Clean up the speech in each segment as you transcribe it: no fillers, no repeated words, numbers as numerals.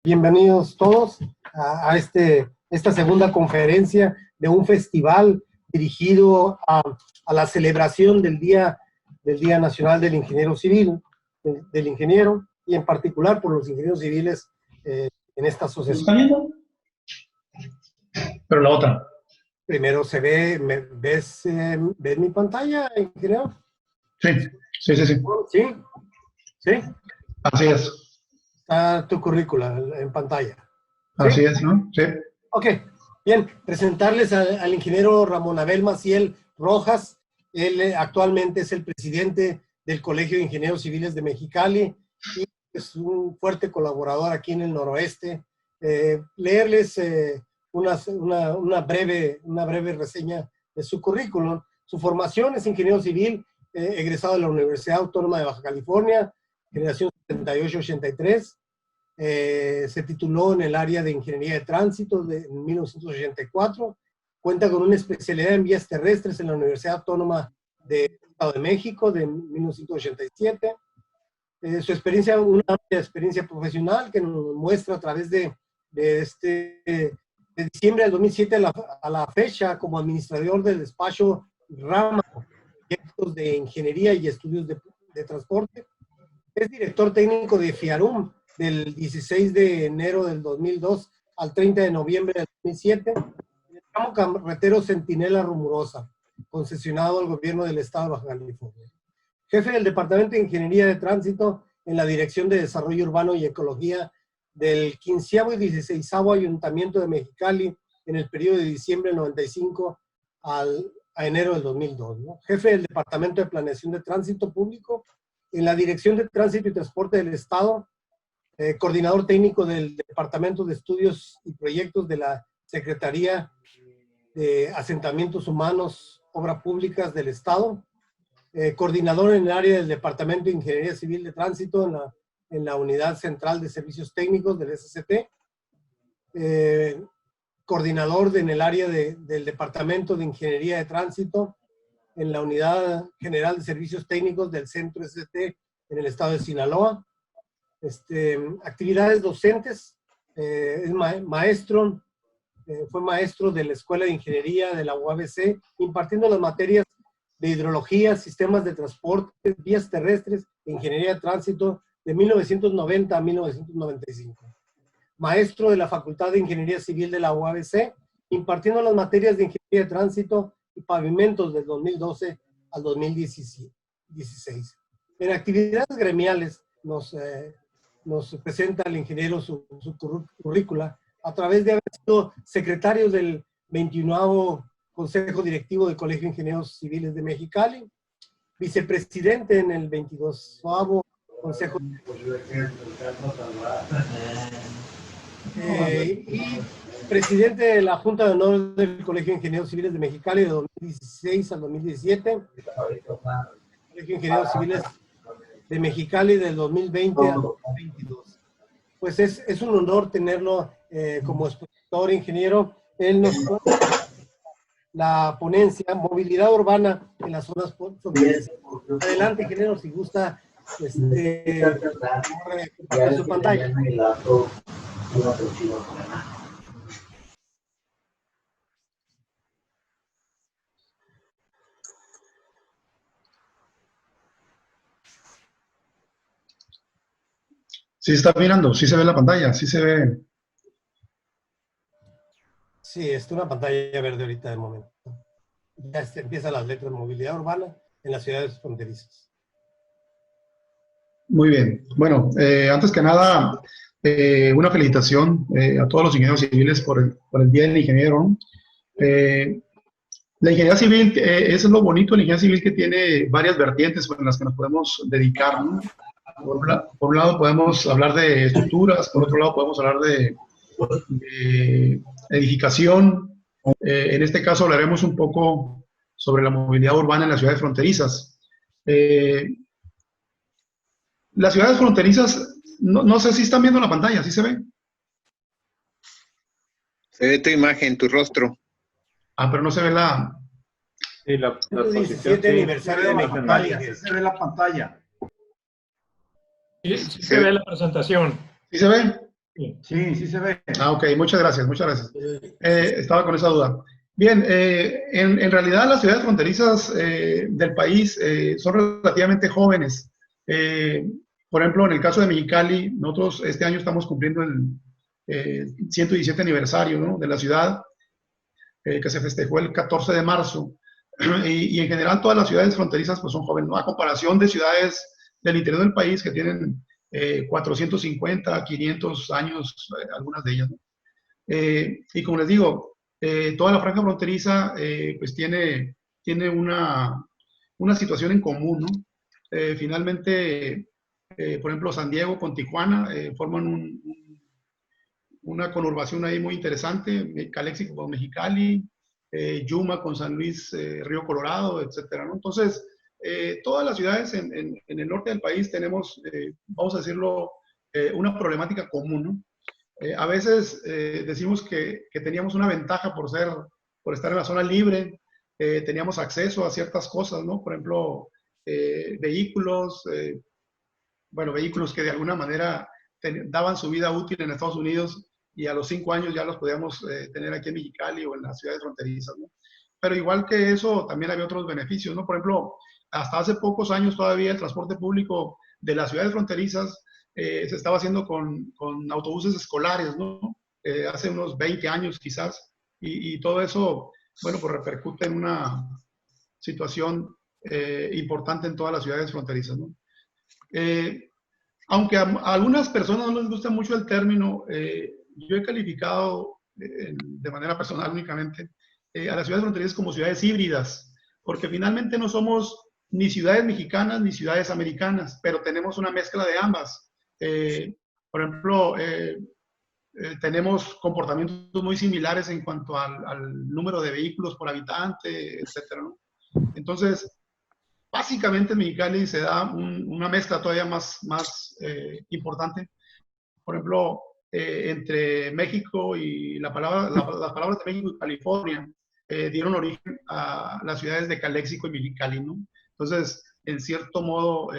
Bienvenidos todos a esta segunda conferencia de un festival dirigido a la celebración del Día Nacional del Ingeniero Civil, del ingeniero, y en particular por los ingenieros civiles en esta asociación. ¿Está viendo? Pero la otra. Primero se ve, ¿ves mi pantalla, ingeniero? Sí. ¿Sí? ¿Sí? Así es. Está tu currícula en pantalla. ¿Sí? Así es, ¿no? Sí. Ok, bien, presentarles al ingeniero Ramón Abel Maciel Rojas. Él actualmente es el presidente del Colegio de Ingenieros Civiles de Mexicali y es un fuerte colaborador aquí en el noroeste. Leerles una breve reseña de su currículum. Su formación es ingeniero civil, egresado de la Universidad Autónoma de Baja California, generación 78-83. Se tituló en el área de Ingeniería de Tránsito en 1984. Cuenta con una especialidad en vías terrestres en la Universidad Autónoma del Estado de México de 1987. Su experiencia, una amplia experiencia profesional que nos muestra a través de diciembre del 2007 a la fecha como administrador del despacho Rama, proyectos de ingeniería y estudios de transporte. Es director técnico de FIARUM del 16 de enero del 2002 al 30 de noviembre del 2007, en el tramo carretero Centinela Rumorosa, concesionado al gobierno del estado de Baja California. Jefe del Departamento de Ingeniería de Tránsito en la Dirección de Desarrollo Urbano y Ecología del 15º y 16º Ayuntamiento de Mexicali en el periodo de diciembre del 95 a enero del 2002. ¿no? Jefe del Departamento de Planeación de Tránsito Público en la Dirección de Tránsito y Transporte del Estado, coordinador técnico del Departamento de Estudios y Proyectos de la Secretaría de Asentamientos Humanos, Obras Públicas del Estado, coordinador en el área del Departamento de Ingeniería Civil de Tránsito en la Unidad Central de Servicios Técnicos del SCT, coordinador en el área del Departamento de Ingeniería de Tránsito en la Unidad General de Servicios Técnicos del Centro SCT en el estado de Sinaloa. Actividades docentes, es maestro, fue maestro de la Escuela de Ingeniería de la UABC, impartiendo las materias de hidrología, sistemas de transporte, vías terrestres e ingeniería de tránsito de 1990 a 1995. Maestro de la Facultad de Ingeniería Civil de la UABC, impartiendo las materias de ingeniería de tránsito y pavimentos del 2012 al 2016. En actividades gremiales nos presenta el ingeniero su currícula a través de haber sido secretario del 21º Consejo Directivo del Colegio de Ingenieros Civiles de Mexicali, vicepresidente en el 22º Consejo y presidente de la Junta de Honor del Colegio de Ingenieros Civiles de Mexicali de 2016 al 2017, Colegio de Ingenieros Civiles de Mexicali del 2020 al 2022. Pues es un honor tenerlo como expositor ingeniero. Él nos pone la ponencia Movilidad Urbana en las zonas fronterizas. Adelante, ingeniero, si gusta compartir su pantalla. Sí está mirando, sí se ve la pantalla, sí se ve. Sí, es una pantalla verde ahorita de momento. Ya empiezan las letras movilidad urbana en las ciudades fronterizas. Muy bien. Bueno, antes que nada, una felicitación a todos los ingenieros civiles por el Día del Ingeniero, ¿no? La ingeniería civil, eso es lo bonito de la ingeniería civil, que tiene varias vertientes en las que nos podemos dedicar, ¿no? Por un lado podemos hablar de estructuras, por otro lado podemos hablar de edificación. En este caso hablaremos un poco sobre la movilidad urbana en las ciudades fronterizas. Las ciudades fronterizas, no sé si están viendo la pantalla, ¿sí se ve? Se ve tu imagen, tu rostro. Ah, pero no se ve la... Sí, la 17 aniversario de Mexicali. Se ve la pantalla. Sí se ve la presentación. ¿Sí se ve? Sí se ve. Ah, ok, muchas gracias, muchas gracias. Estaba con esa duda. Bien, en realidad las ciudades fronterizas del país son relativamente jóvenes. Por ejemplo, en el caso de Mexicali, nosotros este año estamos cumpliendo el 117 aniversario, ¿no?, de la ciudad, que se festejó el 14 de marzo. Y en general todas las ciudades fronterizas pues son jóvenes, ¿no?, a comparación de ciudades del interior del país que tienen 450, 500 años, algunas de ellas, ¿no? Y como les digo, toda la franja fronteriza pues tiene una situación en común, ¿no? Finalmente, por ejemplo, San Diego con Tijuana forman una conurbación ahí muy interesante, Calexico con Mexicali, Yuma con San Luis, Río Colorado, etcétera, ¿no? Entonces, todas las ciudades en el norte del país tenemos, vamos a decirlo, una problemática común, ¿no? A veces decimos que teníamos una ventaja por estar en la zona libre, teníamos acceso a ciertas cosas, ¿no? Por ejemplo, vehículos, bueno, vehículos que de alguna manera daban su vida útil en Estados Unidos y a los 5 años ya los podíamos tener aquí en Mexicali o en las ciudades fronterizas, ¿no? Pero igual que eso, también había otros beneficios, ¿no? Por ejemplo, hasta hace pocos años todavía el transporte público de las ciudades fronterizas se estaba haciendo con autobuses escolares, ¿no? Hace unos 20 años quizás, y todo eso, bueno, pues repercute en una situación importante en todas las ciudades fronterizas, ¿no? Aunque a algunas personas no les gusta mucho el término, yo he calificado de manera personal únicamente a las ciudades fronterizas como ciudades híbridas, porque finalmente no somos ni ciudades mexicanas ni ciudades americanas, pero tenemos una mezcla de ambas. Por ejemplo, tenemos comportamientos muy similares en cuanto al número de vehículos por habitante, etcétera, ¿no? Entonces, básicamente en Mexicali se da una mezcla todavía más importante. Por ejemplo, entre México y las palabras de México y California dieron origen a las ciudades de Calexico y Mexicali, ¿no? Entonces, en cierto modo,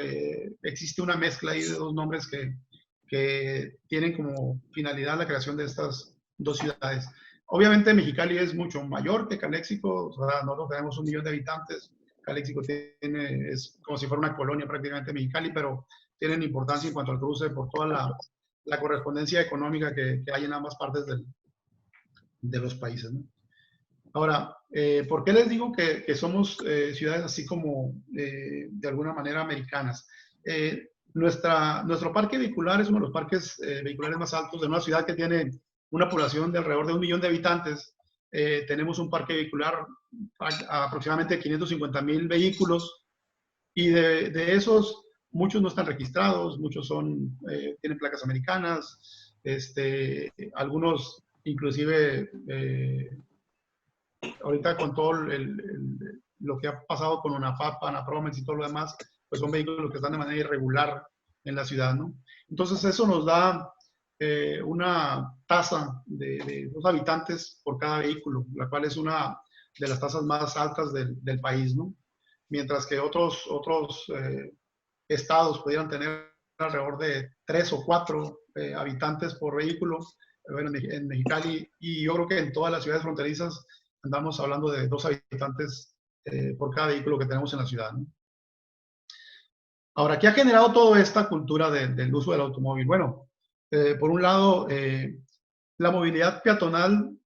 existe una mezcla ahí de dos nombres que tienen como finalidad la creación de estas dos ciudades. Obviamente Mexicali es mucho mayor que Calexico, o sea, nosotros tenemos 1 millón de habitantes, Calexico es como si fuera una colonia prácticamente Mexicali, pero tienen importancia en cuanto al cruce por toda la correspondencia económica que hay en ambas partes de los países, ¿no? Ahora, ¿por qué les digo que somos ciudades así como de alguna manera americanas? Nuestro parque vehicular es uno de los parques vehiculares más altos de una ciudad que tiene una población de alrededor de 1 millón de habitantes. Tenemos un parque vehicular aproximadamente 550,000 vehículos y de esos muchos no están registrados, muchos tienen placas americanas, algunos inclusive ahorita con todo lo que ha pasado con UNAFAP, ANAPROMES y todo lo demás, pues son vehículos que están de manera irregular en la ciudad, ¿no? Entonces eso nos da una tasa de 2 habitantes por cada vehículo, la cual es una de las tasas más altas del país, ¿no? Mientras que otros estados pudieran tener alrededor de 3 o 4 habitantes por vehículo. Bueno, en Mexicali y yo creo que en todas las ciudades fronterizas andamos hablando de 2 habitantes por cada vehículo que tenemos en la ciudad, ¿no? Ahora, ¿qué ha generado toda esta cultura del uso del automóvil? Bueno, por un lado, la movilidad peatonal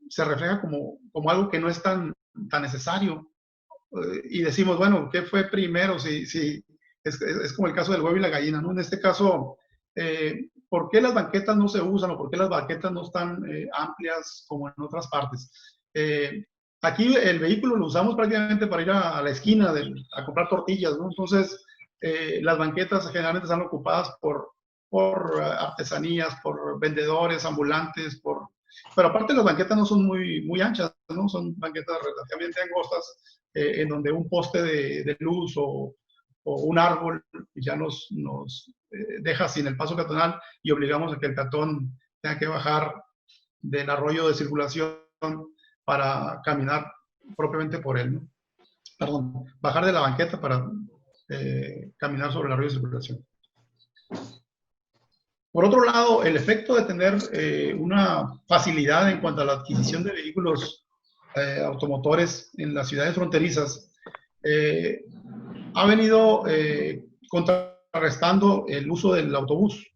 se refleja como algo que no es tan necesario. Y decimos, bueno, ¿qué fue primero? Si es como el caso del huevo y la gallina, ¿no? En este caso, ¿por qué las banquetas no se usan o por qué las banquetas no están amplias como en otras partes? Aquí el vehículo lo usamos prácticamente para ir a la esquina a comprar tortillas, ¿no? Entonces, las banquetas generalmente están ocupadas por artesanías, por vendedores, ambulantes, pero aparte las banquetas no son muy anchas, ¿no? Son banquetas relativamente angostas, en donde un poste de luz o un árbol ya nos deja sin el paso peatonal y obligamos a que el peatón tenga que bajar del arroyo de circulación para caminar propiamente por él, ¿no? Perdón, bajar de la banqueta para caminar sobre el arroyo de circulación. Por otro lado, el efecto de tener una facilidad en cuanto a la adquisición de vehículos automotores en las ciudades fronterizas ha venido contrarrestando el uso del autobús.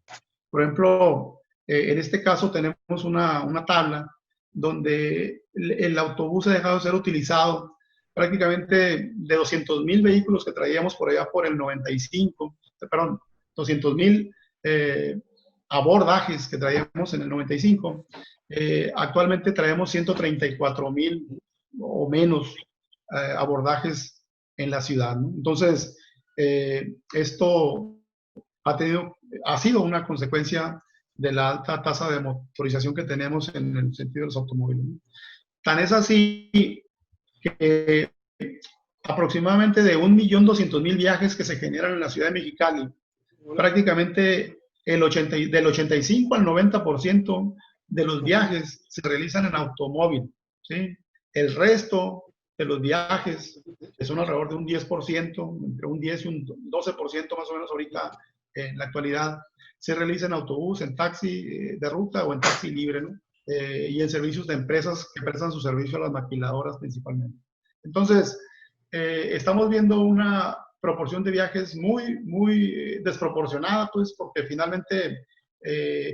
Por ejemplo, en este caso tenemos una tabla donde el autobús ha dejado de ser utilizado prácticamente de 200,000 vehículos que traíamos por allá por el 95, perdón, 200,000 abordajes que traíamos en el 95. Actualmente traemos 134,000 o menos abordajes en la ciudad, ¿no? Entonces, esto ha sido una consecuencia de la alta tasa de motorización que tenemos en el sentido de los automóviles, ¿no? Tan es así que aproximadamente de 1.200.000 viajes que se generan en la ciudad de Mexicali, prácticamente del 85 al 90% de los viajes se realizan en automóvil, ¿sí? El resto de los viajes, que son alrededor de un 10%, entre un 10 y un 12% más o menos ahorita en la actualidad, se realiza en autobús, en taxi de ruta o en taxi libre, ¿no? Y en servicios de empresas que prestan su servicio a las maquiladoras principalmente. Entonces, estamos viendo una proporción de viajes muy desproporcionada, pues, porque finalmente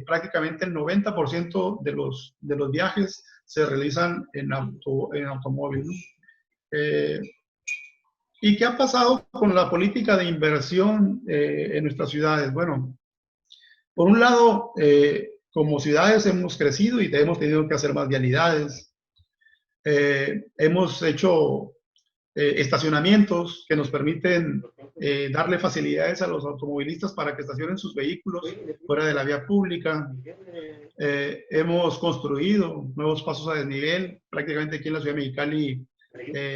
prácticamente el 90% de los viajes se realizan en automóvil, ¿no? ¿Y qué ha pasado con la política de inversión en nuestras ciudades? Bueno, por un lado, como ciudades hemos crecido y hemos tenido que hacer más vialidades. Hemos hecho estacionamientos que nos permiten darle facilidades a los automovilistas para que estacionen sus vehículos fuera de la vía pública. Hemos construido nuevos pasos a desnivel. Prácticamente aquí en la ciudad de Mexicali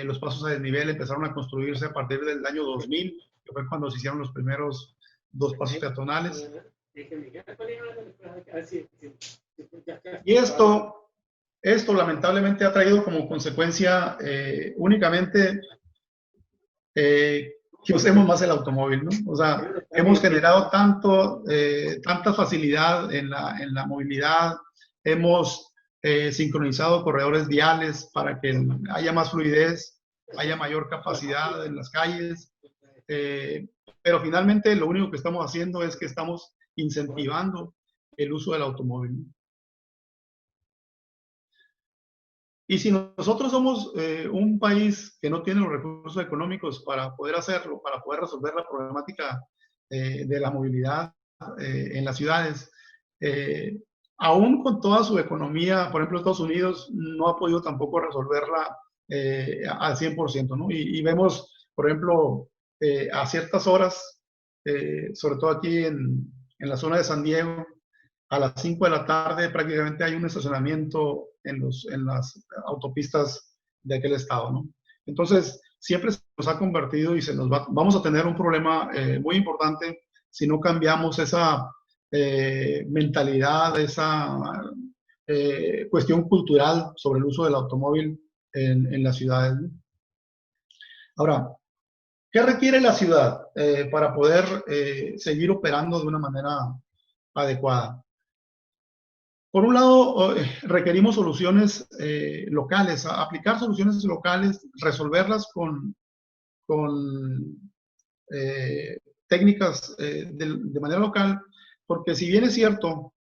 los pasos a desnivel empezaron a construirse a partir del año 2000, que fue cuando se hicieron los primeros 2 pasos peatonales. Y esto lamentablemente ha traído como consecuencia únicamente que usemos más el automóvil, ¿no? O sea, hemos generado tanta facilidad en la movilidad, hemos sincronizado corredores viales para que haya más fluidez, haya mayor capacidad en las calles, pero finalmente lo único que estamos haciendo es que estamos incentivando el uso del automóvil. Y si nosotros somos un país que no tiene los recursos económicos para poder hacerlo, para poder resolver la problemática de la movilidad en las ciudades, aún con toda su economía, por ejemplo, Estados Unidos no ha podido tampoco resolverla al 100%, ¿no? Y vemos, por ejemplo, a ciertas horas, sobre todo aquí en la zona de San Diego, a las 5 de la tarde prácticamente hay un estacionamiento en las autopistas de aquel estado, ¿no? Entonces, siempre se nos ha convertido y vamos a tener un problema muy importante si no cambiamos esa mentalidad, esa cuestión cultural sobre el uso del automóvil en las ciudades, ¿no? Ahora, ¿qué requiere la ciudad para poder seguir operando de una manera adecuada? Por un lado, requerimos soluciones locales, aplicar soluciones locales, resolverlas con técnicas de manera local, porque si bien es cierto,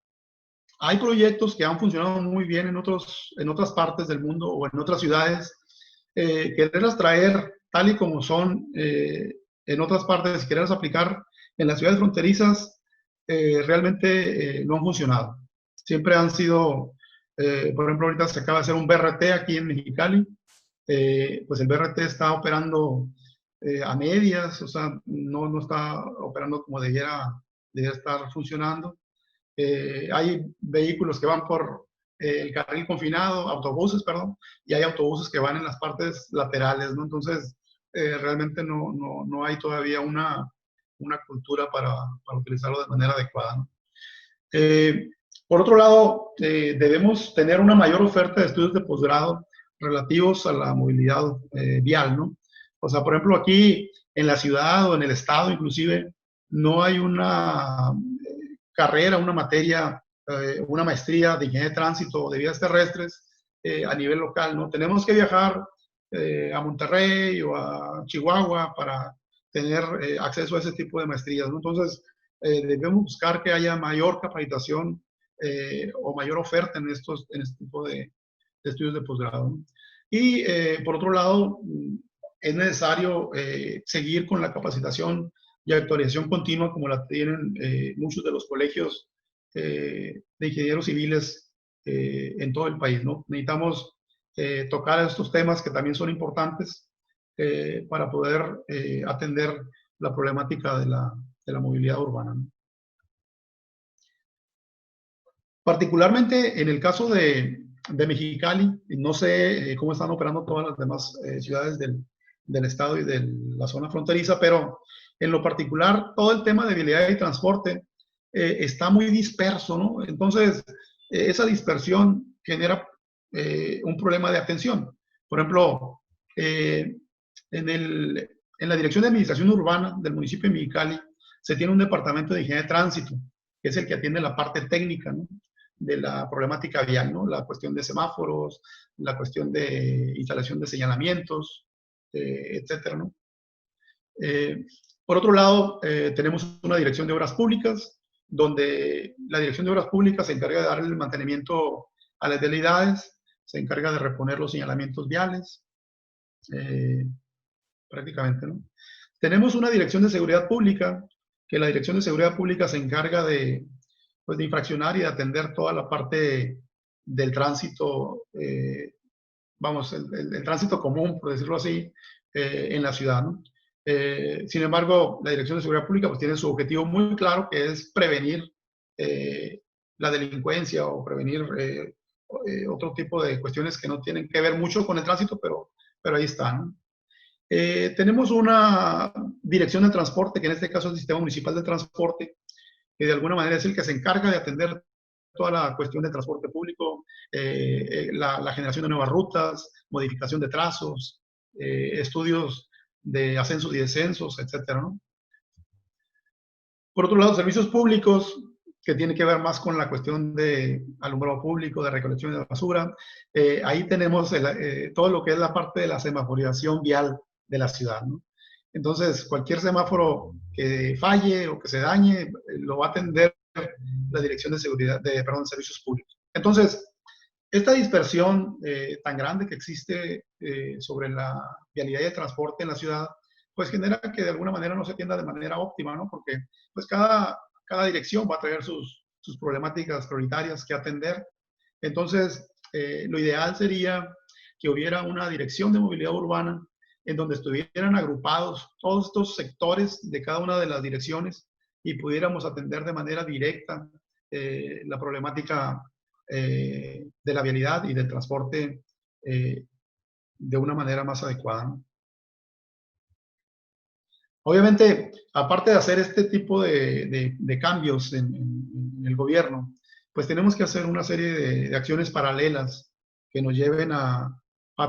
hay proyectos que han funcionado muy bien en otras partes del mundo o en otras ciudades, quererlas traer tal y como son en otras partes, quererlas aplicar en las ciudades fronterizas, realmente no han funcionado. Siempre han sido, por ejemplo, ahorita se acaba de hacer un BRT aquí en Mexicali, pues el BRT está operando a medias, o sea, no está operando como debiera estar funcionando. Hay vehículos que van por el carril confinado, autobuses, perdón, y hay autobuses que van en las partes laterales, ¿no? Entonces, realmente no hay todavía una cultura para utilizarlo de manera adecuada, ¿no? Por otro lado, debemos tener una mayor oferta de estudios de posgrado relativos a la movilidad vial, ¿no? O sea, por ejemplo, aquí en la ciudad o en el estado inclusive, no hay una carrera, una materia, una maestría de ingeniería de tránsito o de vías terrestres a nivel local, ¿no? Tenemos que viajar a Monterrey o a Chihuahua para tener acceso a ese tipo de maestrías, ¿no? Entonces, debemos buscar que haya mayor capacitación o mayor oferta en este tipo de estudios de posgrado, ¿no? Y por otro lado, es necesario seguir con la capacitación y actualización continua como la tienen muchos de los colegios de ingenieros civiles en todo el país, ¿no? Necesitamos tocar estos temas que también son importantes para poder atender la problemática de la movilidad urbana, ¿no? Particularmente en el caso de Mexicali, no sé cómo están operando todas las demás ciudades del estado y de la zona fronteriza, pero en lo particular todo el tema de vialidad y transporte está muy disperso, ¿no? Entonces, esa dispersión genera un problema de atención. Por ejemplo, en la Dirección de Administración Urbana del municipio de Mexicali se tiene un departamento de ingeniería de tránsito, que es el que atiende la parte técnica, ¿no?, de la problemática vial, ¿no? La cuestión de semáforos, la cuestión de instalación de señalamientos, etcétera, ¿no? Por otro lado, tenemos una dirección de obras públicas, donde la dirección de obras públicas se encarga de darle el mantenimiento a las vialidades, se encarga de reponer los señalamientos viales, prácticamente, ¿no? Tenemos una dirección de seguridad pública, que la dirección de seguridad pública se encarga de infraccionar y de atender toda la parte del tránsito, vamos, el tránsito común, por decirlo así, en la ciudad, ¿no? Sin embargo, la Dirección de Seguridad Pública pues tiene su objetivo muy claro, que es prevenir la delincuencia o prevenir otro tipo de cuestiones que no tienen que ver mucho con el tránsito, pero ahí están, ¿no? Tenemos una dirección de transporte, que en este caso es el Sistema Municipal de Transporte, que de alguna manera es el que se encarga de atender toda la cuestión de transporte público, la generación de nuevas rutas, modificación de trazos, estudios de ascensos y descensos, etcétera, ¿no? Por otro lado, servicios públicos, que tiene que ver más con la cuestión de alumbrado público, de recolección de basura. Ahí tenemos todo lo que es la parte de la semaforización vial de la ciudad, ¿no? Entonces, cualquier semáforo que falle o que se dañe, lo va a atender la Dirección de Seguridad, Servicios Públicos. Entonces, esta dispersión tan grande que existe sobre la vialidad y el transporte en la ciudad, pues genera que de alguna manera no se atienda de manera óptima, ¿no? Porque pues cada dirección va a traer sus problemáticas prioritarias que atender. Entonces, lo ideal sería que hubiera una dirección de movilidad urbana en donde estuvieran agrupados todos estos sectores de cada una de las direcciones y pudiéramos atender de manera directa la problemática de la vialidad y del transporte de una manera más adecuada, ¿no? Obviamente, aparte de hacer este tipo de cambios en el gobierno, pues tenemos que hacer una serie de acciones paralelas que nos lleven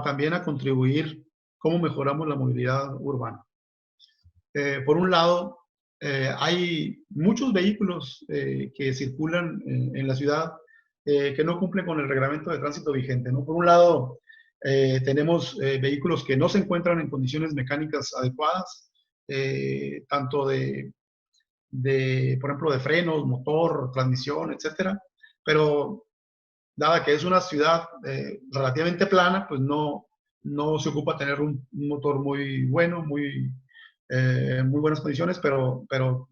también a contribuir cómo mejoramos la movilidad urbana. Por un lado, hay muchos vehículos que circulan en la ciudad que no cumplen con el reglamento de tránsito vigente, ¿no? Por un lado, tenemos vehículos que no se encuentran en condiciones mecánicas adecuadas, tanto por ejemplo, de frenos, motor, transmisión, etcétera, pero dada que es una ciudad relativamente plana, pues no se ocupa tener un motor muy bueno, muy buenas condiciones, pero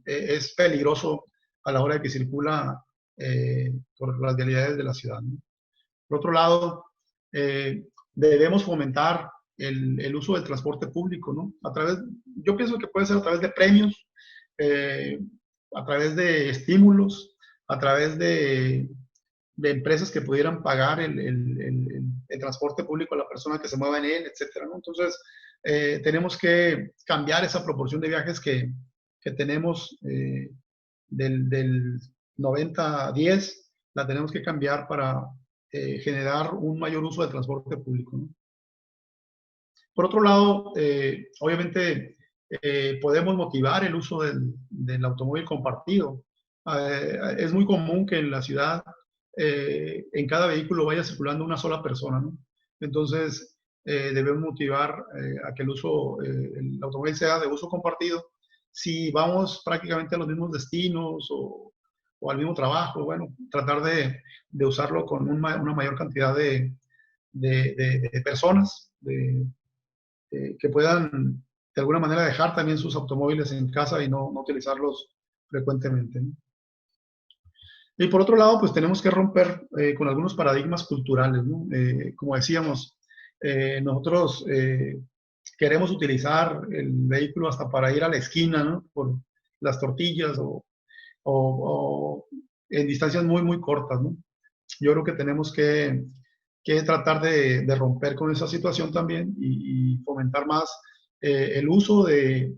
es peligroso a la hora de que circula por las vialidades de la ciudad, ¿no? Por otro lado, debemos fomentar el uso del transporte público, ¿no? Yo pienso que puede ser a través de premios, a través de estímulos, a través de empresas que pudieran pagar el transporte público a la persona que se mueva en él, etcétera, ¿no? Entonces, tenemos que cambiar esa proporción de viajes que tenemos del 90-10, la tenemos que cambiar para generar un mayor uso del transporte público, ¿no? Por otro lado, obviamente podemos motivar el uso del automóvil compartido es muy común que en la ciudad en cada vehículo vaya circulando una sola persona, ¿no? Entonces, debemos motivar a que el automóvil sea de uso compartido. Si vamos prácticamente a los mismos destinos o al mismo trabajo, bueno, tratar de usarlo con una mayor cantidad de personas que puedan de alguna manera dejar también sus automóviles en casa y no utilizarlos frecuentemente, ¿no? Y por otro lado, pues tenemos que romper con algunos paradigmas culturales, ¿no? Como decíamos, nosotros queremos utilizar el vehículo hasta para ir a la esquina, ¿no? Por las tortillas o en distancias muy, muy cortas, ¿no? Yo creo que tenemos que tratar de romper con esa situación también y fomentar más el uso de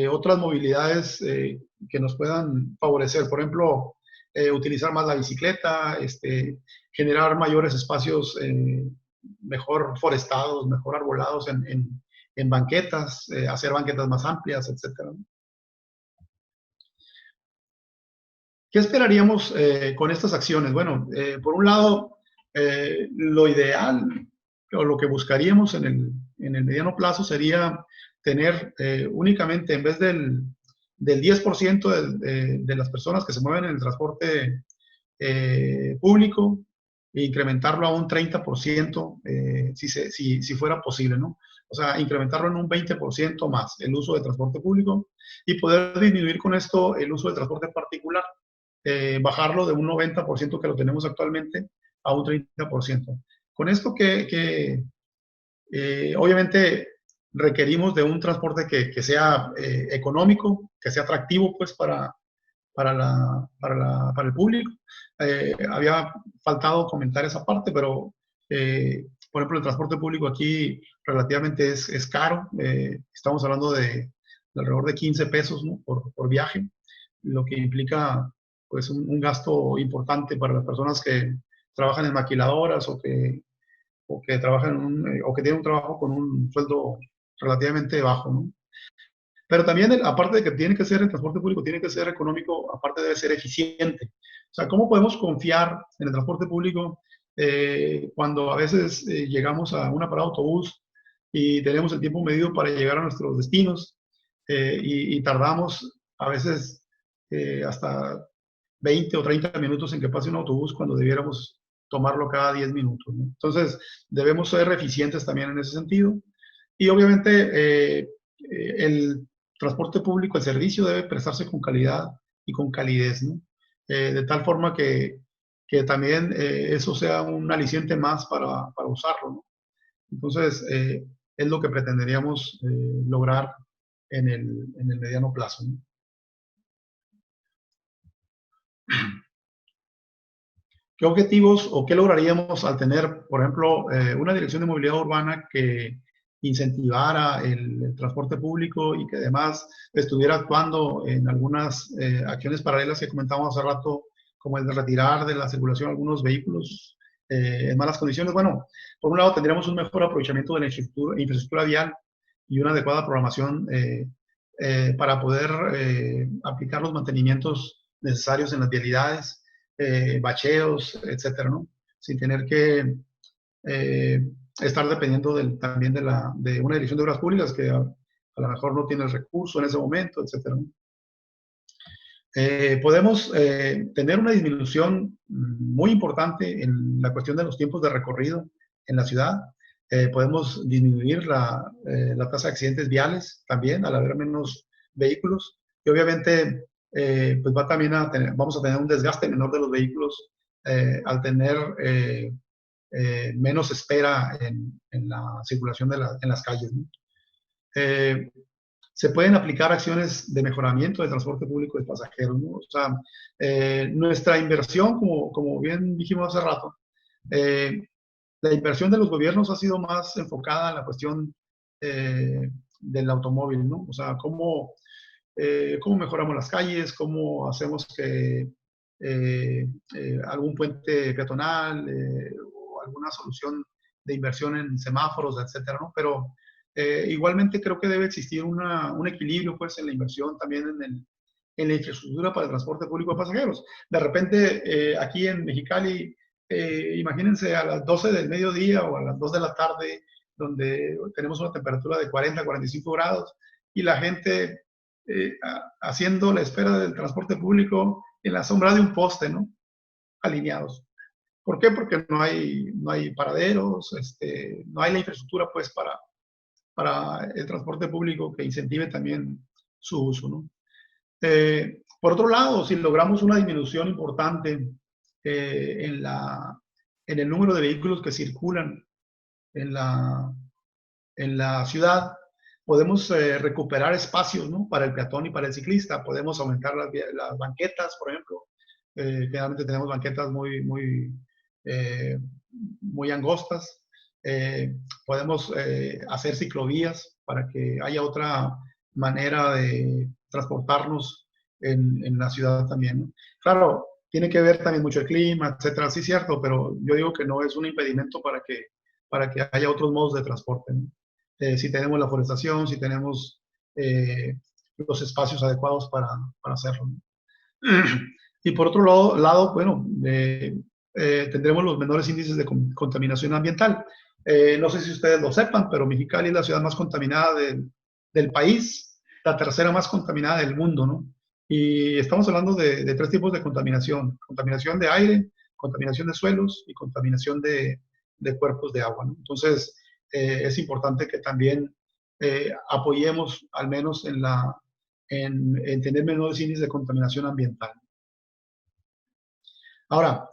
otras movilidades que nos puedan favorecer. Por ejemplo, utilizar más la bicicleta, generar mayores espacios mejor forestados, mejor arbolados en banquetas, hacer banquetas más amplias, etcétera. ¿Qué esperaríamos con estas acciones? Bueno, por un lado, lo ideal o lo que buscaríamos en el mediano plazo sería tener únicamente, en vez del 10% de las personas que se mueven en el transporte público, incrementarlo a un 30% si fuera posible, ¿no? O sea, incrementarlo en un 20% más el uso de transporte público y poder disminuir con esto el uso de transporte particular. Bajarlo de un 90% que lo tenemos actualmente a un 30%. Con esto obviamente requerimos de un transporte que sea económico, que sea atractivo pues para el público. Había faltado comentar esa parte, pero por ejemplo el transporte público aquí relativamente es caro. Estamos hablando de alrededor de 15 pesos, ¿no? por viaje, lo que implica pues un gasto importante para las personas que trabajan en maquiladoras o que trabajan o que tienen un trabajo con un sueldo relativamente bajo, ¿no? Pero también, aparte de que tiene que ser el transporte público, tiene que ser económico, aparte debe ser eficiente. O sea, ¿cómo podemos confiar en el transporte público cuando a veces llegamos a una parada de autobús y tenemos el tiempo medido para llegar a nuestros destinos y tardamos a veces hasta 20 o 30 minutos en que pase un autobús cuando debiéramos tomarlo cada 10 minutos, ¿no? Entonces, debemos ser eficientes también en ese sentido. Y obviamente, el transporte público, el servicio debe prestarse con calidad y con calidez, ¿no? De tal forma que también eso sea un aliciente más para usarlo, ¿no? Entonces, es lo que pretenderíamos lograr en el mediano plazo, ¿no? ¿Qué objetivos o qué lograríamos al tener, por ejemplo, una dirección de movilidad urbana que incentivara el transporte público y que además estuviera actuando en algunas acciones paralelas que comentábamos hace rato, como el de retirar de la circulación algunos vehículos en malas condiciones? Bueno, por un lado tendríamos un mejor aprovechamiento de la infraestructura vial y una adecuada programación para poder aplicar los mantenimientos necesarios en las vialidades, bacheos, etcétera, ¿no? Sin tener que estar dependiendo también de una dirección de obras públicas que a lo mejor no tiene el recurso en ese momento, etcétera, ¿no? Podemos tener una disminución muy importante en la cuestión de los tiempos de recorrido en la ciudad. Podemos disminuir la tasa de accidentes viales también al haber menos vehículos. Y obviamente pues vamos a tener un desgaste menor de los vehículos al tener menos espera en la circulación en las calles, ¿no? Se pueden aplicar acciones de mejoramiento del transporte público de pasajeros, ¿no? O sea, nuestra inversión, como bien dijimos hace rato, la inversión de los gobiernos ha sido más enfocada en la cuestión del automóvil, ¿no? O sea, cómo mejoramos las calles, cómo hacemos que algún puente peatonal o alguna solución de inversión en semáforos, etcétera, ¿no? Pero igualmente creo que debe existir un equilibrio pues en la inversión también en la infraestructura para el transporte público de pasajeros. De repente, aquí en Mexicali, imagínense a las 12 del mediodía o a las 2 de la tarde, donde tenemos una temperatura de 40, 45 grados, y la gente haciendo la espera del transporte público en la sombra de un poste, ¿no? Alineados. ¿Por qué? Porque no hay paraderos, no hay la infraestructura, pues, para el transporte público que incentive también su uso, ¿no? Por otro lado, si logramos una disminución importante en el número de vehículos que circulan en la ciudad, podemos recuperar espacios, ¿no? Para el peatón y para el ciclista. Podemos aumentar las banquetas, por ejemplo. Generalmente tenemos banquetas muy angostas. Podemos hacer ciclovías para que haya otra manera de transportarnos en la ciudad también, ¿no? Claro, tiene que ver también mucho el clima, etcétera, sí, cierto, pero yo digo que no es un impedimento para que haya otros modos de transporte, ¿no? Si tenemos la forestación, si tenemos los espacios adecuados para hacerlo, ¿no? Y por otro lado, bueno, tendremos los menores índices de contaminación ambiental. No sé si ustedes lo sepan, pero Mexicali es la ciudad más contaminada del país, la tercera más contaminada del mundo, ¿no? Y estamos hablando de 3 tipos de contaminación: contaminación de aire, contaminación de suelos y contaminación de cuerpos de agua, ¿no? Entonces, es importante que también apoyemos al menos en tener menores índices de contaminación ambiental. Ahora,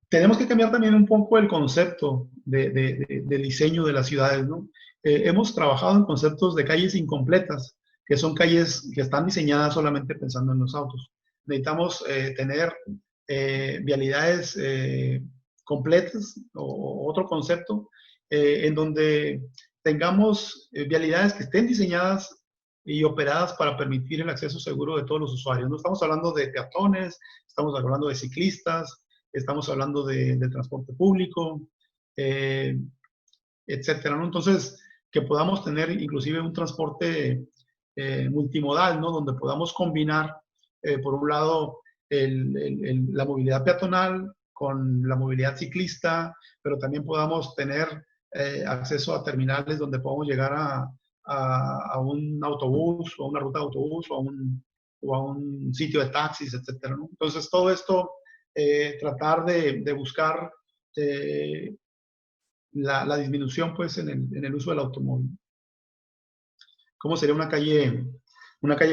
tenemos que cambiar también un poco el concepto de diseño de las ciudades, ¿no? Hemos trabajado en conceptos de calles incompletas, que son calles que están diseñadas solamente pensando en los autos. Necesitamos tener vialidades completas, o otro concepto, en donde tengamos vialidades que estén diseñadas y operadas para permitir el acceso seguro de todos los usuarios. No estamos hablando de peatones, estamos hablando de ciclistas, estamos hablando de transporte público, etcétera, ¿no? Entonces, que podamos tener inclusive un transporte multimodal, ¿no? Donde podamos combinar, por un lado, la movilidad peatonal con la movilidad ciclista, pero también podamos tener acceso a terminales donde podamos llegar a un autobús, o a una ruta de autobús, o a un sitio de taxis, etcétera, ¿no? Entonces, todo esto, tratar de buscar la disminución, pues, en el uso del automóvil. ¿Cómo sería una calle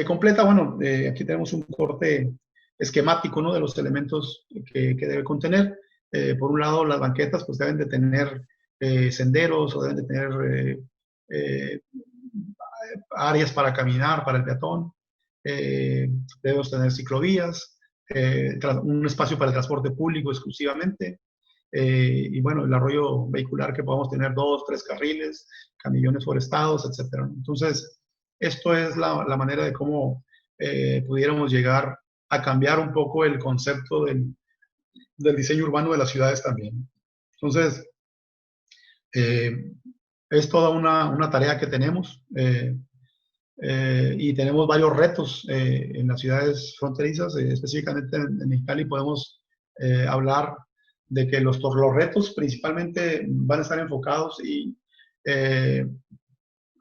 completa? Bueno, aquí tenemos un corte esquemático, ¿no? De los elementos que debe contener. Por un lado, las banquetas, pues, deben de tener senderos, o deben de tener áreas para caminar para el peatón. Debemos tener ciclovías, un espacio para el transporte público exclusivamente, y bueno, el arroyo vehicular, que podamos tener 2, 3 carriles, camiones forestados, etcétera. Entonces, esto es la manera de cómo pudiéramos llegar a cambiar un poco el concepto del diseño urbano de las ciudades también. Entonces, es toda una tarea que tenemos, y tenemos varios retos en las ciudades fronterizas. Específicamente en Mexicali podemos hablar de que los retos principalmente van a estar enfocados y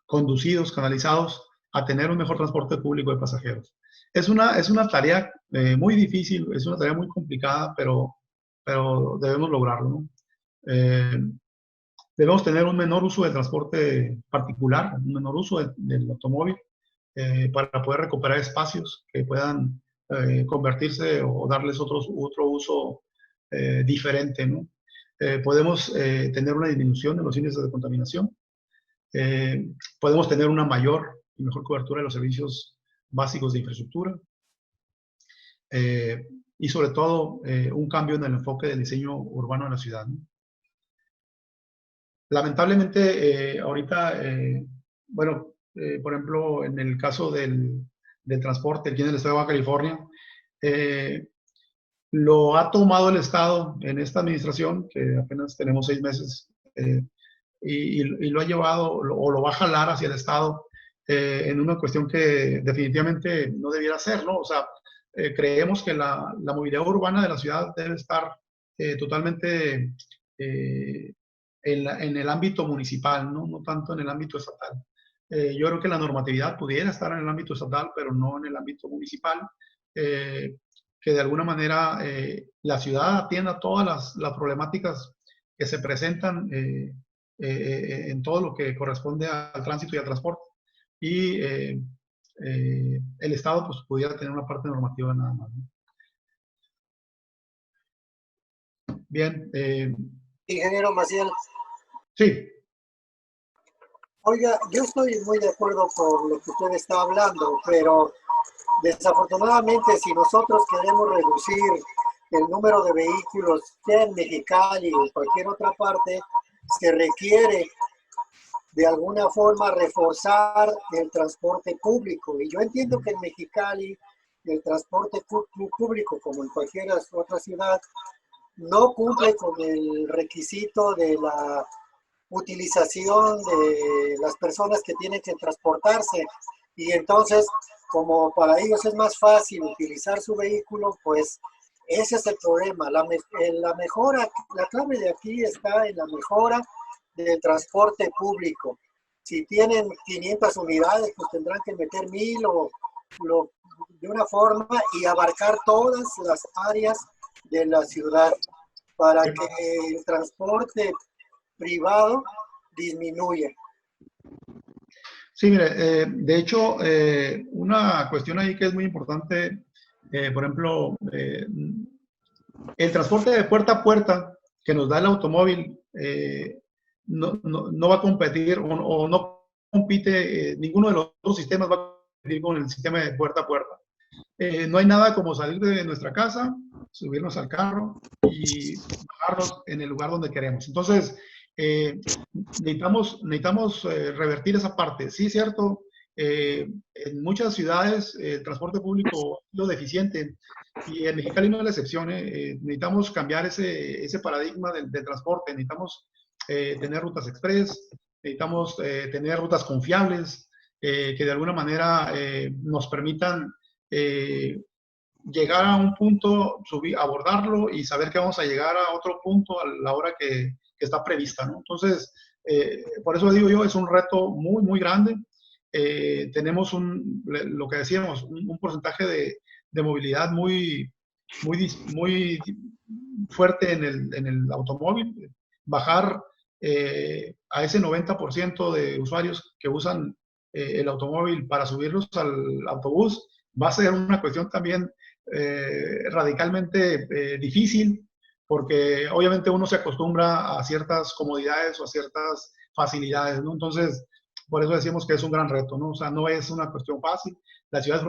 conducidos, canalizados a tener un mejor transporte público de pasajeros. Es una tarea muy difícil, es una tarea muy complicada, pero debemos lograrlo, ¿no? Debemos tener un menor uso del transporte particular, un menor uso del automóvil, para poder recuperar espacios que puedan convertirse o darles otro uso diferente, ¿no? Podemos tener una disminución en los índices de contaminación. Podemos tener una mayor y mejor cobertura de los servicios básicos de infraestructura. Y sobre todo, un cambio en el enfoque del diseño urbano de la ciudad, ¿no? Lamentablemente, ahorita, bueno, por ejemplo, en el caso del transporte aquí en el estado de Baja California, lo ha tomado el Estado en esta administración, que apenas tenemos 6 meses, y lo ha llevado, o lo va a jalar hacia el Estado, en una cuestión que definitivamente no debiera ser, ¿no? O sea, creemos que la movilidad urbana de la ciudad debe estar totalmente en el ámbito municipal, ¿no? No tanto en el ámbito estatal. Yo creo que la normatividad pudiera estar en el ámbito estatal, pero no en el ámbito municipal. Que de alguna manera la ciudad atienda todas las problemáticas que se presentan en todo lo que corresponde al tránsito y al transporte. Y el Estado pues pudiera tener una parte normativa nada más, ¿no? Bien. Ingeniero Maciel. Sí. Oiga, yo estoy muy de acuerdo con lo que usted está hablando, pero desafortunadamente si nosotros queremos reducir el número de vehículos, sea en Mexicali o en cualquier otra parte, se requiere de alguna forma reforzar el transporte público. Y yo entiendo que en Mexicali el transporte público, como en cualquier otra ciudad, no cumple con el requisito de la utilización de las personas que tienen que transportarse. Y entonces, como para ellos es más fácil utilizar su vehículo, pues ese es el problema. La mejora, la clave de aquí está en la mejora del transporte público. Si tienen 500 unidades, pues tendrán que meter 1000 de una forma y abarcar todas las áreas de la ciudad para que el transporte privado disminuya. Sí, mire, de hecho, una cuestión ahí que es muy importante, por ejemplo, el transporte de puerta a puerta que nos da el automóvil no va a competir o no compite, ninguno de los dos sistemas va a competir con el sistema de puerta a puerta. No hay nada como salir de nuestra casa, subirnos al carro y bajarnos en el lugar donde queremos. Entonces, necesitamos revertir esa parte. Sí, cierto, en muchas ciudades el transporte público es lo deficiente y en Mexicali no es la excepción. Necesitamos cambiar ese paradigma del transporte. Necesitamos tener rutas express, necesitamos tener rutas confiables que de alguna manera nos permitan llegar a un punto, abordarlo y saber que vamos a llegar a otro punto a la hora que está prevista, ¿no? Entonces, por eso digo yo, es un reto muy, muy grande. Tenemos lo que decíamos, un porcentaje de movilidad muy fuerte en el automóvil. Bajar a ese 90% de usuarios que usan el automóvil para subirlos al autobús va a ser una cuestión también radicalmente difícil, porque obviamente uno se acostumbra a ciertas comodidades o a ciertas facilidades, ¿no? Entonces, por eso decimos que es un gran reto, ¿no? O sea, no es una cuestión fácil. Las ciudades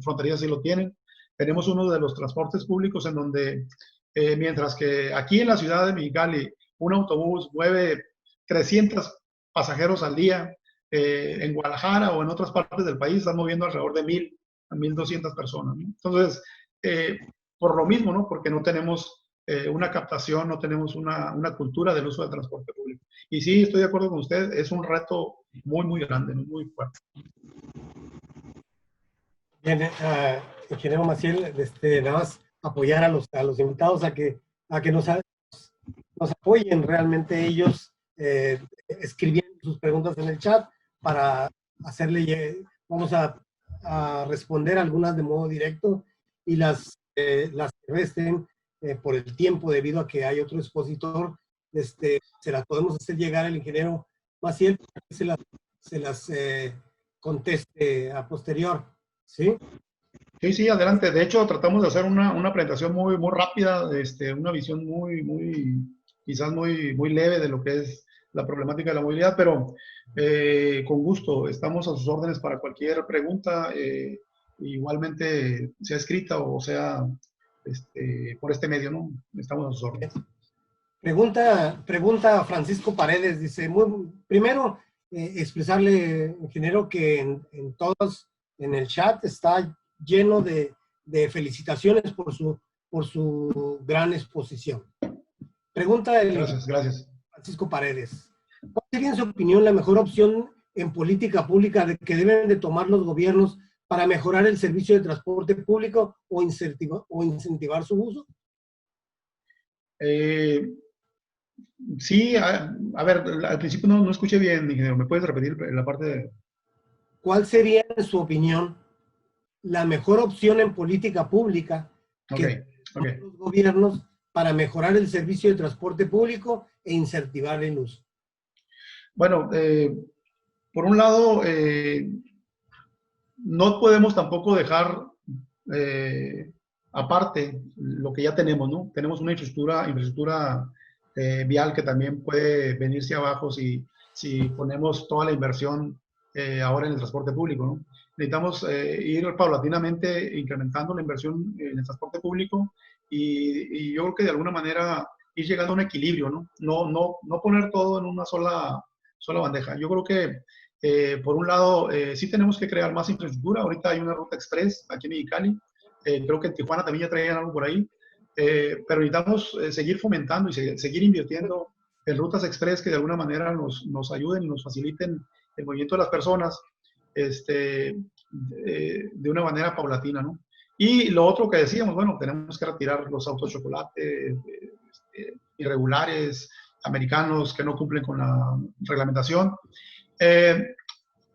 fronterizas sí lo tienen. Tenemos uno de los transportes públicos en donde, mientras que aquí en la ciudad de Mexicali, un autobús mueve 300 pasajeros al día, en Guadalajara o en otras partes del país están moviendo alrededor de 1000 a 1200 personas, ¿no? Entonces, por lo mismo, ¿no? Porque no tenemos una captación, no tenemos una cultura del uso del transporte público. Y sí, estoy de acuerdo con usted, es un reto muy, muy grande, muy fuerte. Bien, ingeniero Maciel, nada más apoyar a los invitados a que nos apoyen realmente ellos escribiendo sus preguntas en el chat para vamos a responder algunas de modo directo y las que resten por el tiempo debido a que hay otro expositor, se las podemos hacer llegar al ingeniero Maciel para que se las conteste a posterior, ¿sí? Sí, adelante. De hecho, tratamos de hacer una presentación muy, muy rápida, una visión quizás muy leve de lo que es la problemática de la movilidad, pero con gusto, estamos a sus órdenes para cualquier pregunta, igualmente sea escrita o sea por este medio, ¿no? Estamos a sus órdenes. Pregunta a Francisco Paredes, dice, primero expresarle, ingeniero, que en todos, en el chat está lleno de felicitaciones por su gran exposición. Pregunta Gracias. Francisco Paredes, ¿cuál sería en su opinión la mejor opción en política pública que deben de tomar los gobiernos para mejorar el servicio de transporte público o incentivar su uso? Sí, a ver, al principio no escuché bien, ingeniero. ¿Me puedes repetir la parte de...? ¿Cuál sería, en su opinión, la mejor opción en política pública que Okay. los gobiernos para mejorar el servicio de transporte público e incentivar el uso? Bueno, por un lado, no podemos tampoco dejar aparte lo que ya tenemos, ¿no? Tenemos una infraestructura vial que también puede venirse abajo si ponemos toda la inversión ahora en el transporte público, ¿no? Necesitamos ir paulatinamente incrementando la inversión en el transporte público y yo creo que de alguna manera ir llegando a un equilibrio, ¿no? No poner todo en una sola bandeja. Yo creo que por un lado sí tenemos que crear más infraestructura. Ahorita hay una ruta express aquí en Mexicali. Creo que en Tijuana también ya traían algo por ahí. Pero necesitamos seguir fomentando y seguir invirtiendo en rutas express que de alguna manera nos ayuden y nos faciliten el movimiento de las personas de una manera paulatina, ¿no? Y lo otro que decíamos, bueno, tenemos que retirar los autos chocolate irregulares, americanos que no cumplen con la reglamentación.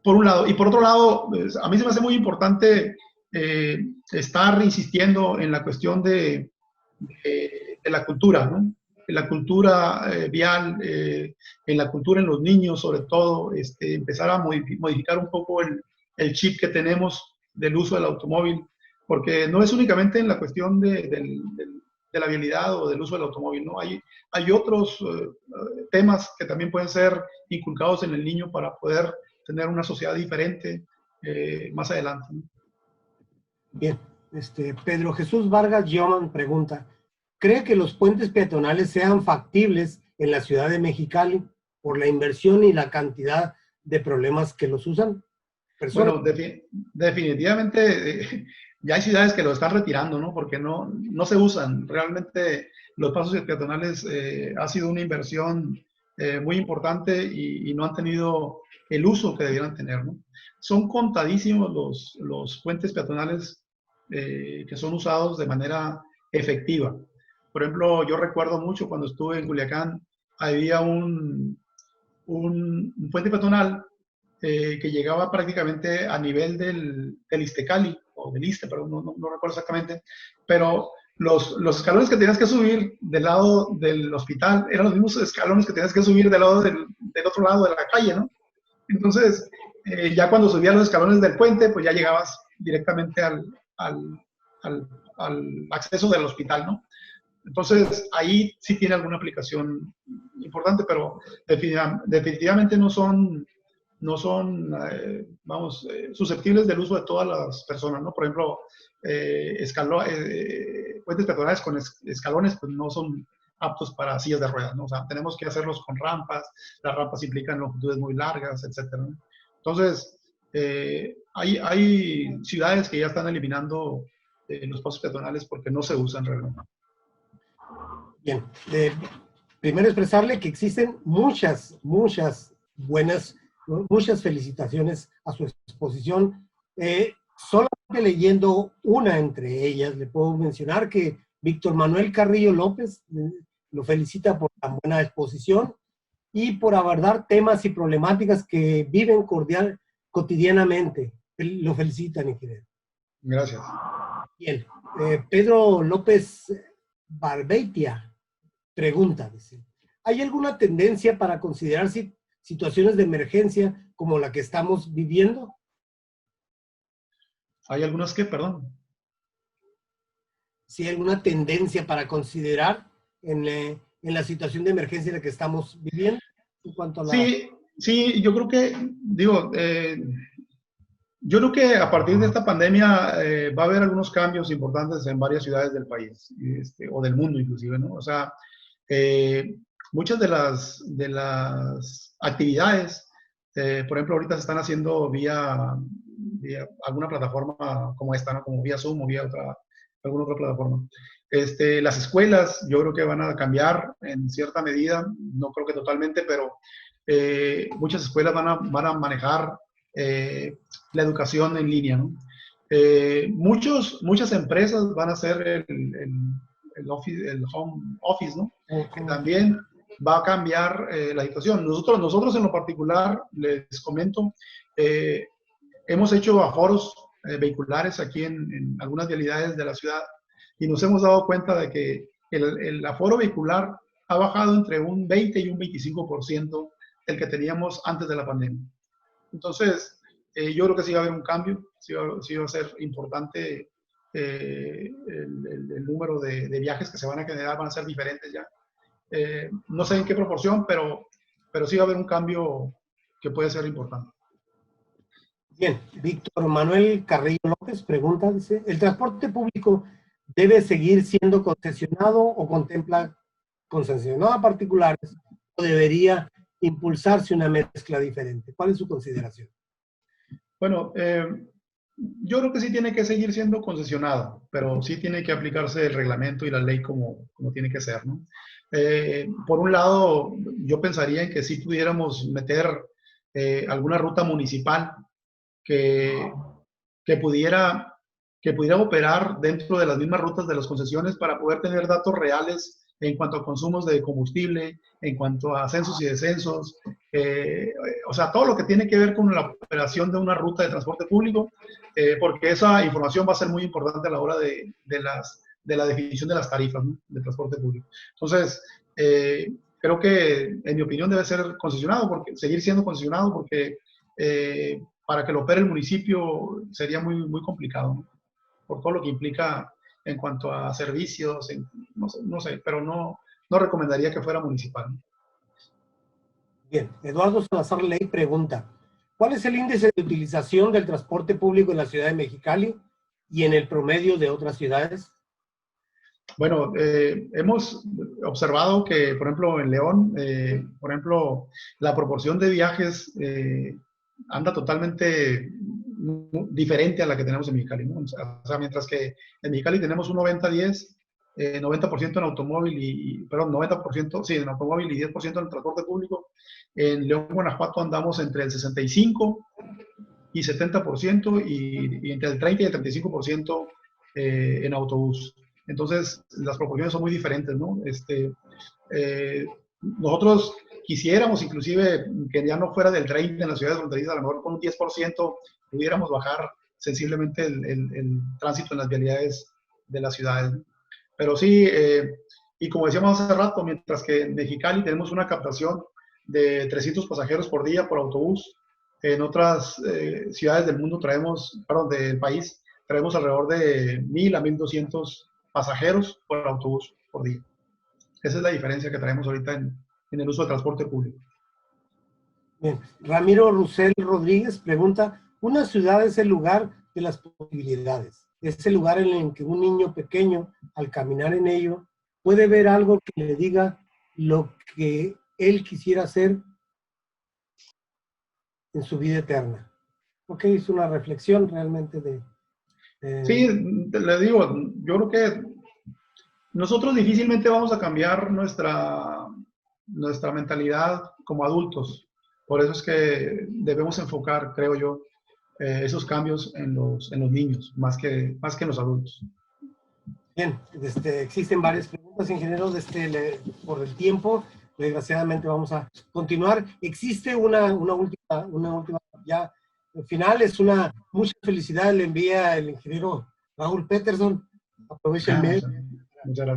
Por un lado. Y por otro lado, a mí se me hace muy importante estar insistiendo en la cuestión de la cultura, ¿no? En la cultura vial, en la cultura en los niños, sobre todo, empezar a modificar un poco el chip que tenemos del uso del automóvil, porque no es únicamente en la cuestión de la vialidad o del uso del automóvil, ¿no? Hay otros temas que también pueden ser inculcados en el niño para poder tener una sociedad diferente más adelante, ¿no? Bien, Pedro Jesús Vargas Gioman pregunta, ¿cree que los puentes peatonales sean factibles en la ciudad de Mexicali por la inversión y la cantidad de problemas que los usan? Bueno, definitivamente ya hay ciudades que lo están retirando, ¿no? Porque no se usan. Realmente los pasos peatonales ha sido una inversión muy importante y no han tenido el uso que debieran tener, ¿no? Son contadísimos los puentes peatonales que son usados de manera efectiva. Por ejemplo, yo recuerdo mucho cuando estuve en Culiacán, había un puente peatonal que llegaba prácticamente a nivel del Iztecali, o del Iste, pero no recuerdo exactamente, pero los escalones que tenías que subir del lado del hospital eran los mismos escalones que tenías que subir del lado del otro lado de la calle, ¿no? Entonces, ya cuando subías los escalones del puente, pues ya llegabas directamente al acceso del hospital, ¿no? Entonces, ahí sí tiene alguna aplicación importante, pero definitivamente no son susceptibles del uso de todas las personas, ¿no? Por ejemplo, puentes peatonales con escalones, pues no son aptos para sillas de ruedas, ¿no? O sea, tenemos que hacerlos con rampas, las rampas implican longitudes muy largas, etcétera, ¿no? Entonces, hay ciudades que ya están eliminando los pasos peatonales porque no se usan realmente. Bien, primero expresarle que existen muchas felicitaciones a su exposición. Solamente leyendo una entre ellas, le puedo mencionar que Víctor Manuel Carrillo López lo felicita por tan buena exposición y por abordar temas y problemáticas que viven cotidianamente. Lo felicitan, ingeniero. Gracias. Bien, Pedro López Barbeitia pregunta, dice, ¿hay alguna tendencia para considerar situaciones de emergencia como la que estamos viviendo? ¿Hay algunas que, perdón? ¿Sí hay alguna tendencia para considerar en la situación de emergencia en la que estamos viviendo? En cuanto a la... Sí, yo creo que, yo creo que a partir de esta pandemia va a haber algunos cambios importantes en varias ciudades del país, o del mundo inclusive, ¿no? O sea, muchas de las actividades, por ejemplo, ahorita se están haciendo vía alguna plataforma como esta, ¿no? Como vía Zoom o vía alguna otra plataforma. Las escuelas yo creo que van a cambiar en cierta medida, no creo que totalmente, pero muchas escuelas van a manejar la educación en línea, ¿no? Muchas empresas van a hacer el home office, ¿no? Que también va a cambiar la situación. Nosotros en lo particular, les comento, hemos hecho aforos vehiculares aquí en algunas vialidades de la ciudad y nos hemos dado cuenta de que el aforo vehicular ha bajado entre un 20 y un 25% del que teníamos antes de la pandemia. Entonces, yo creo que sí va a haber un cambio, sí va a ser importante el número de viajes que se van a generar, van a ser diferentes ya. No sé en qué proporción, pero sí va a haber un cambio que puede ser importante. Bien, Víctor Manuel Carrillo López pregunta, dice, ¿el transporte público debe seguir siendo concesionado o contempla concesionado a particulares o debería impulsarse una mezcla diferente? ¿Cuál es su consideración? Bueno, yo creo que sí tiene que seguir siendo concesionado, pero sí tiene que aplicarse el reglamento y la ley como tiene que ser, ¿no? Por un lado, yo pensaría en que sí pudiéramos meter alguna ruta municipal que pudiera operar dentro de las mismas rutas de las concesiones para poder tener datos reales en cuanto a consumos de combustible, en cuanto a ascensos y descensos, o sea, todo lo que tiene que ver con la operación de una ruta de transporte público, porque esa información va a ser muy importante a la hora de la definición de las tarifas, ¿no?, de transporte público. Entonces, creo que, en mi opinión, debe ser concesionado, seguir siendo concesionado, porque para que lo opere el municipio sería muy, muy complicado, ¿no?, por todo lo que implica en cuanto a servicios, no sé, pero no recomendaría que fuera municipal. Bien, Eduardo Salazar Ley pregunta, ¿cuál es el índice de utilización del transporte público en la ciudad de Mexicali y en el promedio de otras ciudades? Bueno, hemos observado que, por ejemplo, en León, por ejemplo, la proporción de viajes anda totalmente diferente a la que tenemos en Mexicali, ¿no? O sea, mientras que en Mexicali tenemos un 90-10, 90% en automóvil perdón, 90%, sí, en automóvil y 10% en el transporte público. En León, Guanajuato andamos entre el 65 y 70% y entre el 30 y el 35% en autobús. Entonces, las proporciones son muy diferentes, ¿no? Nosotros quisiéramos inclusive que ya no fuera del 30 en las ciudades fronterizas, a lo mejor con un 10% pudiéramos bajar sensiblemente el tránsito en las vialidades de las ciudades. Pero sí, y como decíamos hace rato, mientras que en Mexicali tenemos una captación de 300 pasajeros por día por autobús, en otras ciudades del mundo del país, traemos alrededor de 1,000 a 1,200 pasajeros por autobús por día. Esa es la diferencia que traemos ahorita en el uso de transporte público. Bien. Ramiro Rusel Rodríguez pregunta, ¿una ciudad es el lugar de las posibilidades? Es el lugar en el que un niño pequeño, al caminar en ello, puede ver algo que le diga lo que él quisiera hacer en su vida eterna? Ok, es una reflexión realmente de... Sí, le digo, yo creo que nosotros difícilmente vamos a cambiar nuestra mentalidad como adultos. Por eso es que debemos enfocar, creo yo, esos cambios en los niños, más que en los adultos. Bien, existen varias preguntas, ingeniero, por el tiempo. Desgraciadamente vamos a continuar. Existe una última ya final, mucha felicidad le envía el ingeniero Raúl Peterson. Aprovecho el medio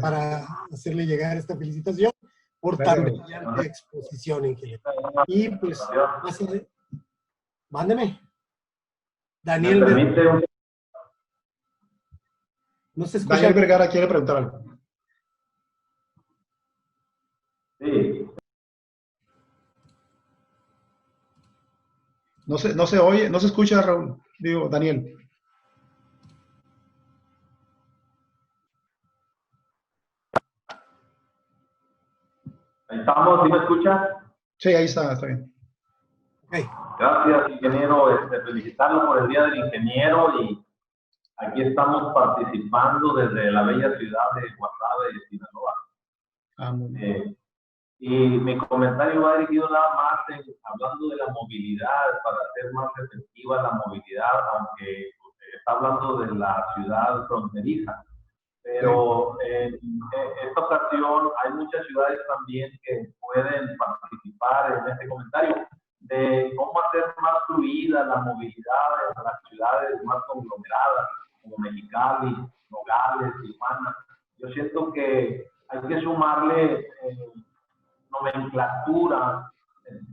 para hacerle llegar esta felicitación por tan brillante exposición, ingeniero. Y pues, mándeme. Daniel Vergara. No se escucha. Daniel Vergara quiere preguntar algo. Sí. No se oye, no se escucha, Raúl. Digo, Daniel. Ahí estamos, ¿sí me escuchas? Sí, ahí está bien. Okay. Gracias, ingeniero. Felicitarlo por el Día del Ingeniero y aquí estamos participando desde la bella ciudad de Guasave, de Sinaloa. Muy bien. Y mi comentario va dirigido nada más hablando de la movilidad, para hacer más efectiva la movilidad, aunque está hablando de la ciudad fronteriza. Pero en esta ocasión hay muchas ciudades también que pueden participar en este comentario de cómo hacer más fluida la movilidad en las ciudades más conglomeradas, como Mexicali, Nogales, Tijuana. Yo siento que hay que sumarle nomenclatura,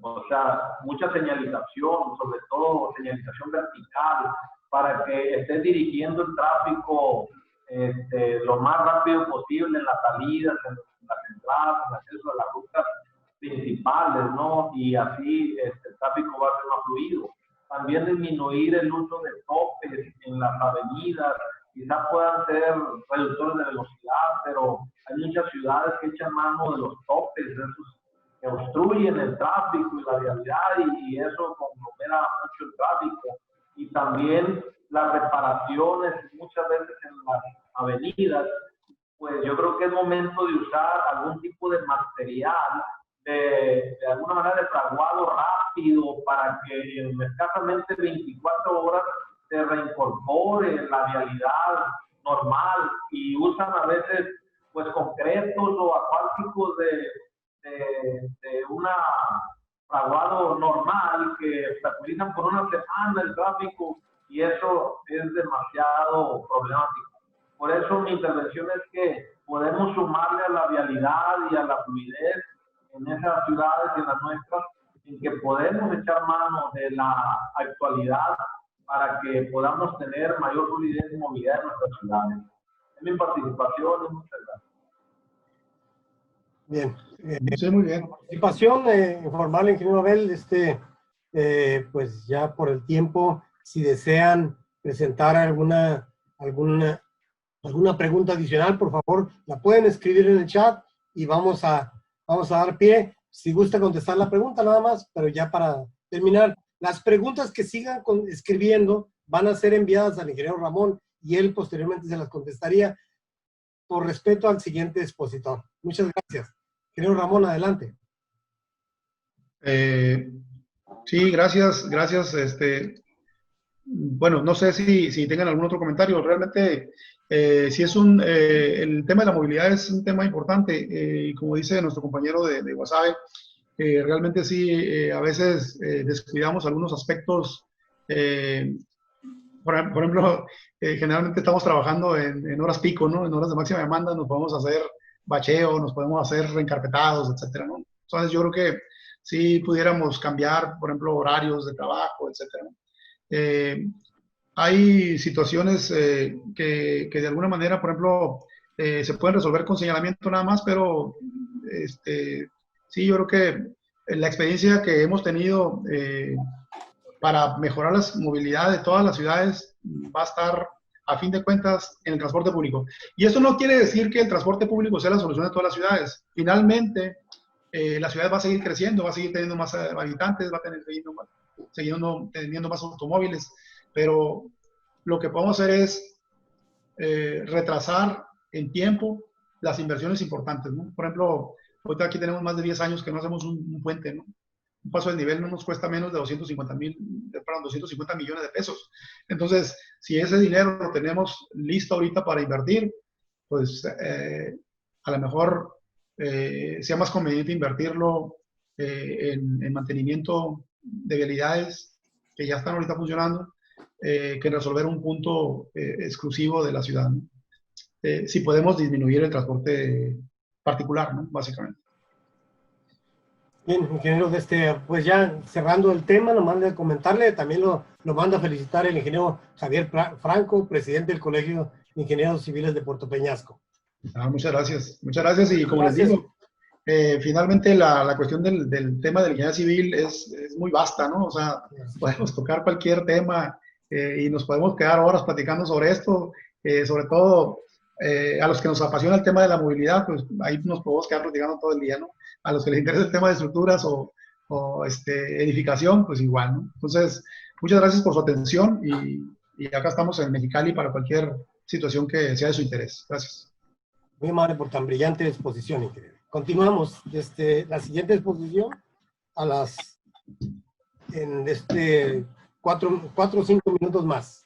o sea, mucha señalización, sobre todo señalización vertical, para que esté dirigiendo el tráfico lo más rápido posible en las salidas, en las entradas, en el acceso a las rutas principales, ¿no? Y así el tráfico va a ser más fluido. También disminuir el uso de topes en las avenidas, quizás puedan ser reductores de velocidad, pero hay muchas ciudades que echan mano de los topes, esos que obstruyen el tráfico y la vialidad, y eso conglomera mucho el tráfico. Y también las reparaciones muchas veces en las avenidas, pues yo creo que es momento de usar algún tipo de material de alguna manera de fraguado rápido para que en escasamente 24 horas se reincorpore la vialidad normal, y usan a veces pues concretos o asfálticos de una fraguado normal que obstaculizan por una semana el tráfico, y eso es demasiado problemático. Por eso mi intervención es que podemos sumarle a la vialidad y a la fluidez en esas ciudades y en las nuestras, en que podemos echar mano de la actualidad para que podamos tener mayor fluidez y movilidad en nuestras ciudades. Es mi participación, y muchas gracias. Bien. Sí, muy bien. Participación, informarle, ingeniero Abel, pues ya por el tiempo, si desean presentar alguna pregunta adicional, por favor, la pueden escribir en el chat y vamos a dar pie. Si gusta contestar la pregunta, nada más, pero ya para terminar, las preguntas que sigan escribiendo van a ser enviadas al ingeniero Ramón y él posteriormente se las contestaría por respeto al siguiente expositor. Muchas gracias. Ingeniero Ramón, adelante. Sí, gracias. Bueno, no sé si tengan algún otro comentario. Realmente, si es el tema de la movilidad es un tema importante, y como dice nuestro compañero de Guasave, realmente sí, a veces descuidamos algunos aspectos. Por ejemplo, generalmente estamos trabajando en horas pico, ¿no? En horas de máxima demanda nos podemos hacer bacheo, nos podemos hacer reencarpetados, etcétera, ¿no? Entonces yo creo que sí pudiéramos cambiar, por ejemplo, horarios de trabajo, etcétera, ¿no? Hay situaciones que de alguna manera, por ejemplo, se pueden resolver con señalamiento nada más, pero sí, yo creo que la experiencia que hemos tenido para mejorar la movilidad de todas las ciudades va a estar, a fin de cuentas, en el transporte público. Y eso no quiere decir que el transporte público sea la solución de todas las ciudades. Finalmente, la ciudad va a seguir creciendo, va a seguir teniendo más habitantes, va a seguir teniendo más automóviles, pero lo que podemos hacer es retrasar en tiempo las inversiones importantes, ¿no? Por ejemplo, ahorita aquí tenemos más de 10 años que no hacemos un puente, ¿no? Un paso del nivel no nos cuesta menos de 250 millones de pesos. Entonces, si ese dinero lo tenemos listo ahorita para invertir, pues a lo mejor sea más conveniente invertirlo en mantenimiento de vialidades que ya están ahorita funcionando, que en resolver un punto exclusivo de la ciudad, ¿no? Si podemos disminuir el transporte particular, ¿no? Básicamente. Bien, ingeniero, pues ya cerrando el tema, lo manda a comentarle, también lo manda a felicitar el ingeniero Javier Franco, presidente del Colegio de Ingenieros Civiles de Puerto Peñasco. Muchas gracias, y como les digo, finalmente la cuestión del tema de la ingeniería civil es muy vasta, ¿no? O sea, podemos tocar cualquier tema y nos podemos quedar horas platicando sobre esto, sobre todo a los que nos apasiona el tema de la movilidad, pues ahí nos podemos quedar platicando todo el día, ¿no? A los que les interesa el tema de estructuras o edificación, pues igual, ¿no? Entonces, muchas gracias por su atención y acá estamos en Mexicali para cualquier situación que sea de su interés. Gracias. Muy amable por tan brillante exposición, ingeniero. continuamos la siguiente exposición en 4 o 5 minutos más.